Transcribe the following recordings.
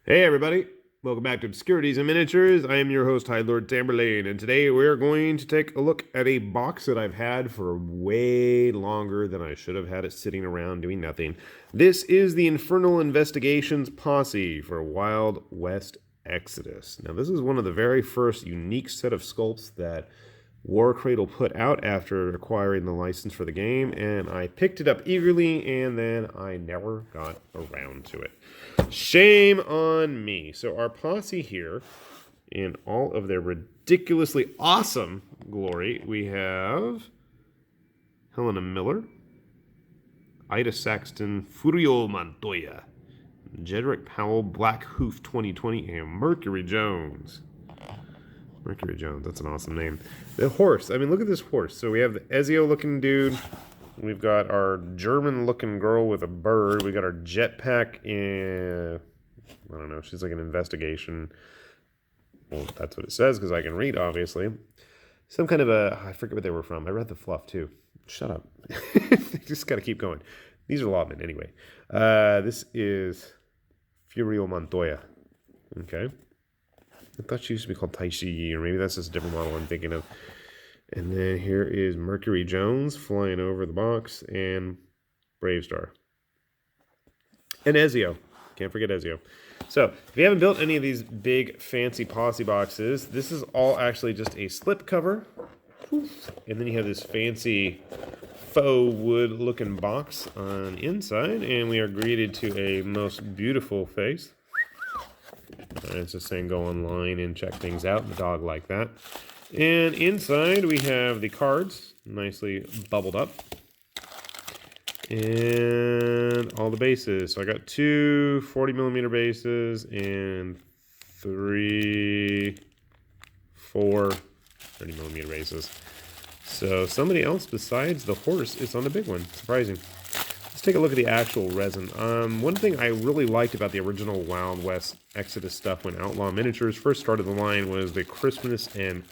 Hey everybody, welcome back to Obscurities and Miniatures. I am your host, High Lord Tamberlane, and today we're going to take a look at a box that I've had for way longer than I should have had it sitting around doing nothing. This is the Infernal Investigations Posse for Wild West Exodus. Now this is one of the very first unique set of sculpts that Warcradle put out after acquiring the license for the game, and I picked it up eagerly, and then I never got around to it. Shame on me. So our posse here, in all of their ridiculously awesome glory, we have Helena Miller, Ida Saxton, Furio Montoya, Jedrick Powell, Black Hoof 2020, and Mercury Jones. Mercury Jones, that's an awesome name. The horse, I mean, look at this horse. So we have the Ezio-looking dude. We've got our German-looking girl with a bird. We got our jetpack, and I don't know, she's like an investigation. Well, that's what it says, because I can read, obviously. Some kind of I forget what they were from. I read the fluff, too. Shut up. Just got to keep going. These are lawmen, anyway. This is Furio Montoya. Okay. I thought she used to be called Taishi, or maybe that's just a different model I'm thinking of. And then here is Mercury Jones flying over the box, and Bravestar. And Ezio. Can't forget Ezio. So, if you haven't built any of these big, fancy posse boxes, this is all actually just a slip cover. And then you have this fancy faux wood-looking box on inside, and we are greeted to a most beautiful face. It's just saying go online and check things out. The dog like that. And inside we have the cards, nicely bubbled up. And all the bases. So I got two 40mm bases and four 30mm bases. So somebody else besides the horse is on the big one. Surprising. Let's take a look at the actual resin. One thing I really liked about the original Wild West Exodus stuff when Outlaw Miniatures first started the line was the crispness and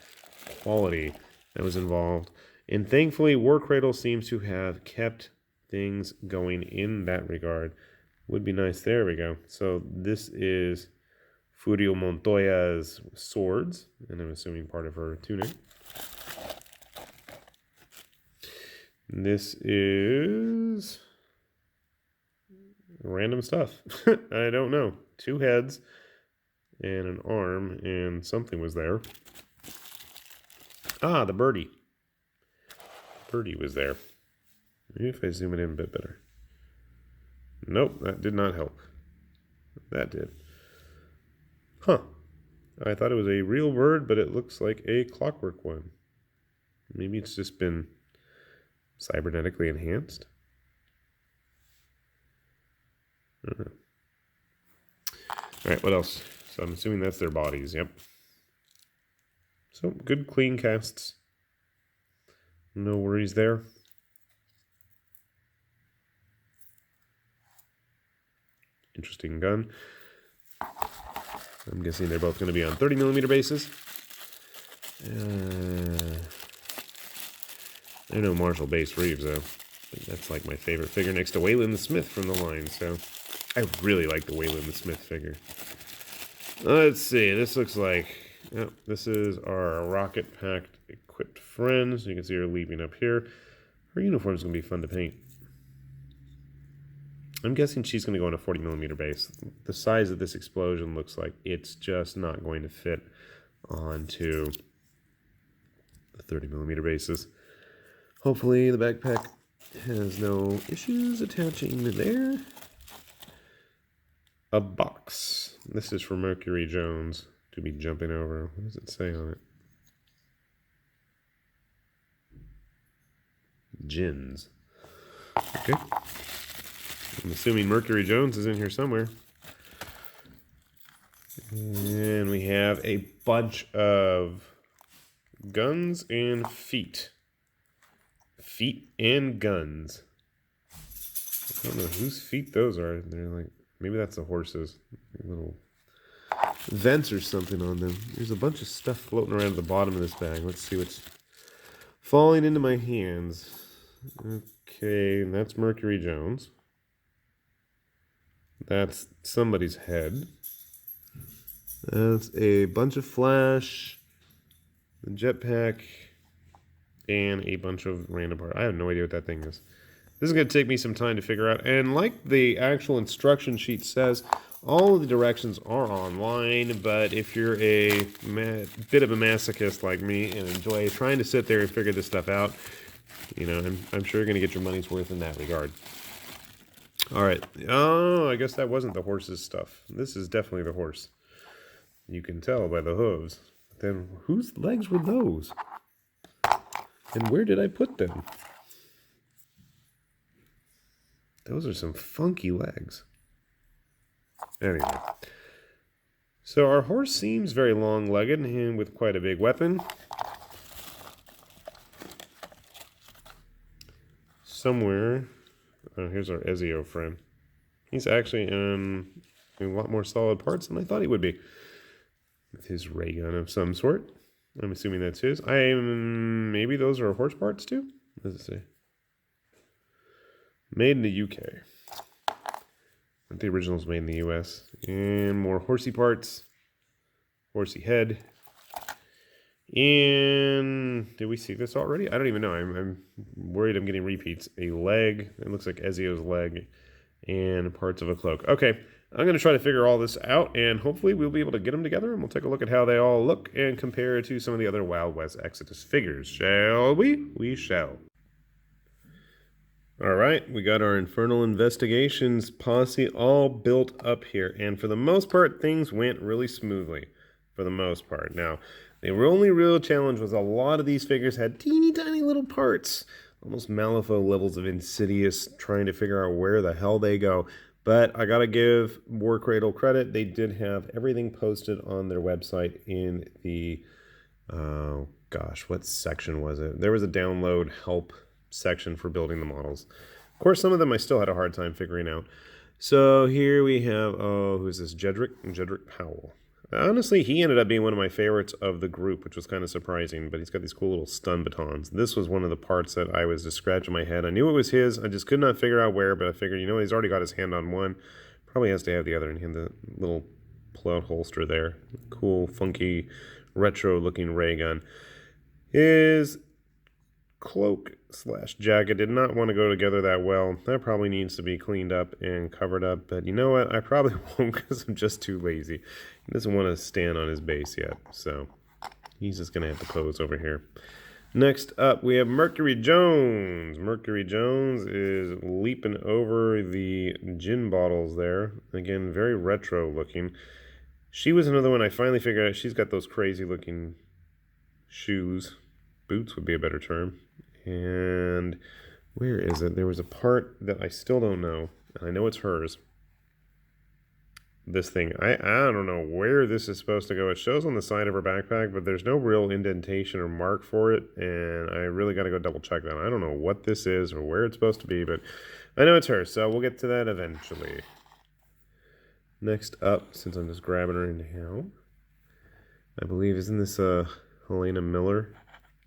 quality that was involved. And thankfully, Warcradle seems to have kept things going in that regard. Would be nice. There we go. So this is Furio Montoya's swords, and I'm assuming part of her tunic. This is random stuff. I don't know. Two heads and an arm, and something was there. Ah, the birdie. Birdie was there. Maybe if I zoom it in a bit better. Nope, that did not help. That did. Huh. I thought it was a real bird, but it looks like a clockwork one. Maybe it's just been cybernetically enhanced. I don't know. Alright, what else? So I'm assuming that's their bodies, yep. So, good clean casts. No worries there. Interesting gun. I'm guessing they're both going to be on 30mm bases. I know Marshall Base Reeves, though. That's like my favorite figure next to Waylon the Smith from the line, so I really like the Waylon the Smith figure. Let's see, this looks like, oh, this is our rocket-packed equipped friend. So you can see her leaping up here. Her uniform is going to be fun to paint. I'm guessing she's going to go on a 40mm base. The size of this explosion looks like it's just not going to fit onto the 30mm bases. Hopefully the backpack has no issues attaching there. A box. This is for Mercury Jones to be jumping over. What does it say on it? Gins. Okay. I'm assuming Mercury Jones is in here somewhere. And we have a bunch of guns and feet. Feet and guns. I don't know whose feet those are. They're like, maybe that's the horses. Little vents or something on them. There's a bunch of stuff floating around at the bottom of this bag. Let's see what's falling into my hands. Okay, that's Mercury Jones. That's somebody's head. That's a bunch of flash, the jetpack, and a bunch of random parts. I have no idea what that thing is. This is going to take me some time to figure out. And like the actual instruction sheet says, all of the directions are online, but if you're a bit of a masochist like me and enjoy trying to sit there and figure this stuff out, you know, I'm sure you're going to get your money's worth in that regard. All right. Oh, I guess that wasn't the horse's stuff. This is definitely the horse. You can tell by the hooves. Then whose legs were those? And where did I put them? Those are some funky legs. Anyway. So our horse seems very long-legged and with quite a big weapon. Somewhere... Oh, here's our Ezio friend. He's actually in a lot more solid parts than I thought he would be. With his ray gun of some sort. I'm assuming that's his. Maybe those are horse parts too? What does it say? Made in the UK. But the original's made in the US. And more horsey parts. Horsey head. And did we see this already? I don't even know. I'm worried I'm getting repeats. A leg. It looks like Ezio's leg. And parts of a cloak. Okay. I'm going to try to figure all this out. And hopefully we'll be able to get them together. And we'll take a look at how they all look. And compare to some of the other Wild West Exodus figures. Shall we? We shall. Alright. We got our Infernal Investigations Posse all built up here. And for the most part, things went really smoothly. For the most part. Now... the only real challenge was a lot of these figures had teeny tiny little parts. Almost Malifaux levels of Insidious, trying to figure out where the hell they go. But I gotta give Warcradle credit. They did have everything posted on their website in the, oh gosh, what section was it? There was a download help section for building the models. Of course, some of them I still had a hard time figuring out. So here we have, oh, who's this? Jedrick Powell. Honestly, he ended up being one of my favorites of the group, which was kind of surprising, but he's got these cool little stun batons. This was one of the parts that I was just scratching my head. I knew it was his, I just could not figure out where, but I figured, you know, he's already got his hand on one. Probably has to have the other in him, the little pull-out holster there. Cool, funky, retro-looking ray gun. His cloak / jacket did not want to go together that well. That probably needs to be cleaned up and covered up, but you know what? I probably won't because I'm just too lazy. He doesn't want to stand on his base yet, so he's just going to have to pose over here. Next up, we have Mercury Jones. Mercury Jones is leaping over the gin bottles there. Again, very retro looking. She was another one I finally figured out. She's got those crazy looking shoes. Boots would be a better term. And where is it? There was a part that I still don't know, and I know it's hers. This thing, I don't know where this is supposed to go. It shows on the side of her backpack, but there's no real indentation or mark for it, and I really got to go double check that. I don't know what this is or where it's supposed to be, but I know it's hers, so we'll get to that eventually. Next up, since I'm just grabbing her now, I believe, isn't this Helena Miller?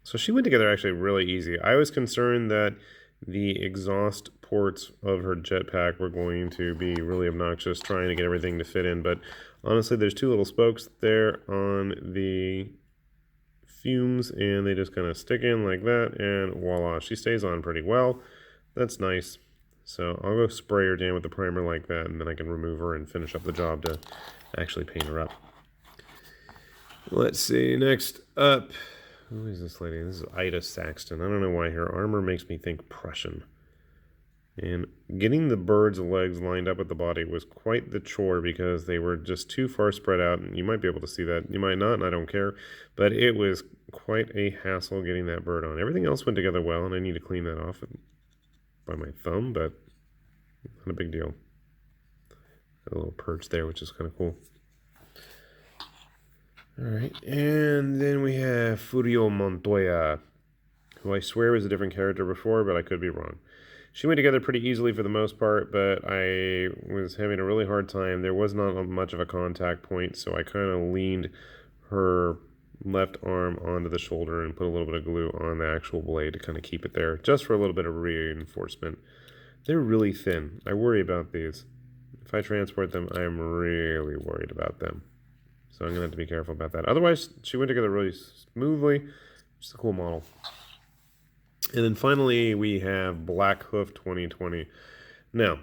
So she went together actually really easy. I was concerned that the exhaust ports of her jetpack were going to be really obnoxious trying to get everything to fit in, but honestly there's two little spokes there on the fumes and they just kind of stick in like that and voila, she stays on pretty well. That's nice. So I'll go spray her down with the primer like that and then I can remove her and finish up the job to actually paint her up. Let's see, next up, who is this lady? This is Ida Saxton. I don't know why her armor makes me think Prussian. And getting the bird's legs lined up with the body was quite the chore because they were just too far spread out. And you might be able to see that. You might not, and I don't care. But it was quite a hassle getting that bird on. Everything else went together well, and I need to clean that off by my thumb, but not a big deal. Got a little perch there, which is kind of cool. Alright, and then we have Furio Montoya, who I swear was a different character before, but I could be wrong. She went together pretty easily for the most part, but I was having a really hard time. There was not much of a contact point, so I kind of leaned her left arm onto the shoulder and put a little bit of glue on the actual blade to kind of keep it there, just for a little bit of reinforcement. They're really thin. I worry about these. If I transport them, I am really worried about them. So I'm going to have to be careful about that. Otherwise, she went together really smoothly. Just a cool model. And then finally, we have Black Hoof 2020. Now,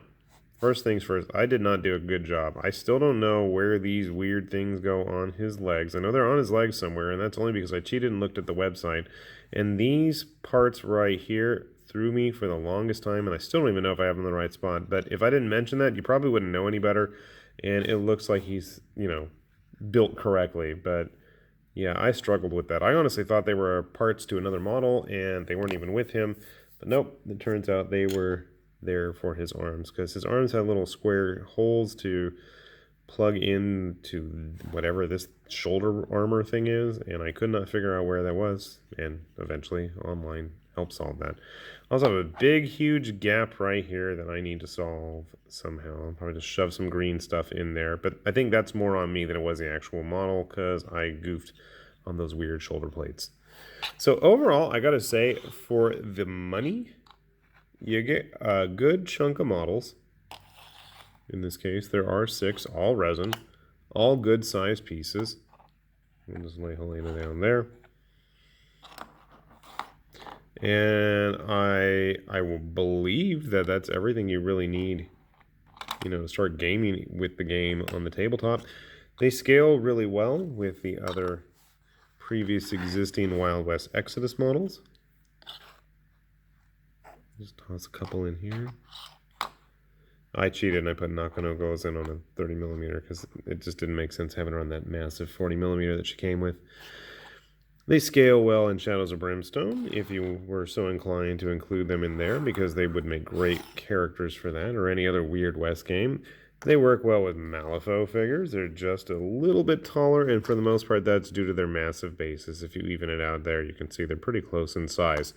first things first, I did not do a good job. I still don't know where these weird things go on his legs. I know they're on his legs somewhere, and that's only because I cheated and looked at the website. And these parts right here threw me for the longest time, and I still don't even know if I have them in the right spot. But if I didn't mention that, you probably wouldn't know any better. And it looks like he's, you know, built correctly. But yeah, I struggled with that. I honestly thought they were parts to another model, and they weren't even with him. But nope, it turns out they were there for his arms, because his arms had little square holes to plug into whatever this shoulder armor thing is, and I could not figure out where that was, and eventually online helped solve that. I also have a big huge gap right here that I need to solve somehow. I'll probably just shove some green stuff in there, but I think that's more on me than it was the actual model, because I goofed on those weird shoulder plates. So overall, I gotta say, for the money, you get a good chunk of models. In this case, there are 6, all resin, all good size pieces. I'll just lay Helena down there. And I will believe that that's everything you really need, you know, to start gaming with the game on the tabletop. They scale really well with the other previous existing Wild West Exodus models. Just toss a couple in here. I cheated and I put Nakanogos in on a 30mm because it just didn't make sense having her on that massive 40mm that she came with. They scale well in Shadows of Brimstone, if you were so inclined to include them in there, because they would make great characters for that, or any other Weird West game. They work well with Malifaux figures. They're just a little bit taller, and for the most part, that's due to their massive bases. If you even it out there, you can see they're pretty close in size.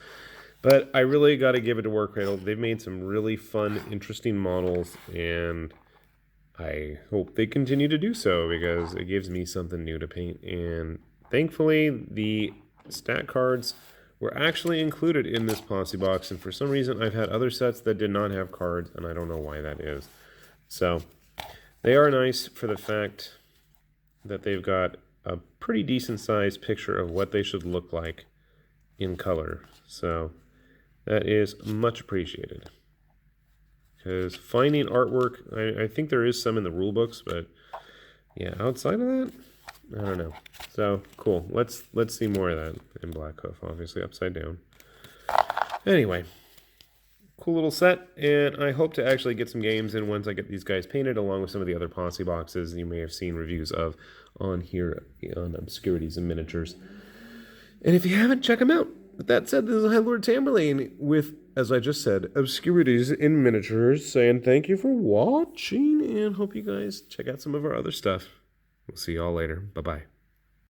But I really got to give it to Warcradle. They've made some really fun, interesting models, and I hope they continue to do so, because it gives me something new to paint. And thankfully, the stat cards were actually included in this Posse box, and for some reason, I've had other sets that did not have cards, and I don't know why that is. So, they are nice for the fact that they've got a pretty decent sized picture of what they should look like in color. So, that is much appreciated. Because finding artwork, I think there is some in the rule books, but yeah, outside of that, I don't know. So cool. Let's see more of that in Black Hoof, obviously upside down. Anyway, cool little set, and I hope to actually get some games in once I get these guys painted, along with some of the other Posse boxes you may have seen reviews of on here on Obscurities and Miniatures. And if you haven't, check them out. With that said, this is High Lord Tamberlane with, as I just said, Obscurities in Miniatures, saying thank you for watching, and hope you guys check out some of our other stuff. We'll see y'all later. Bye-bye.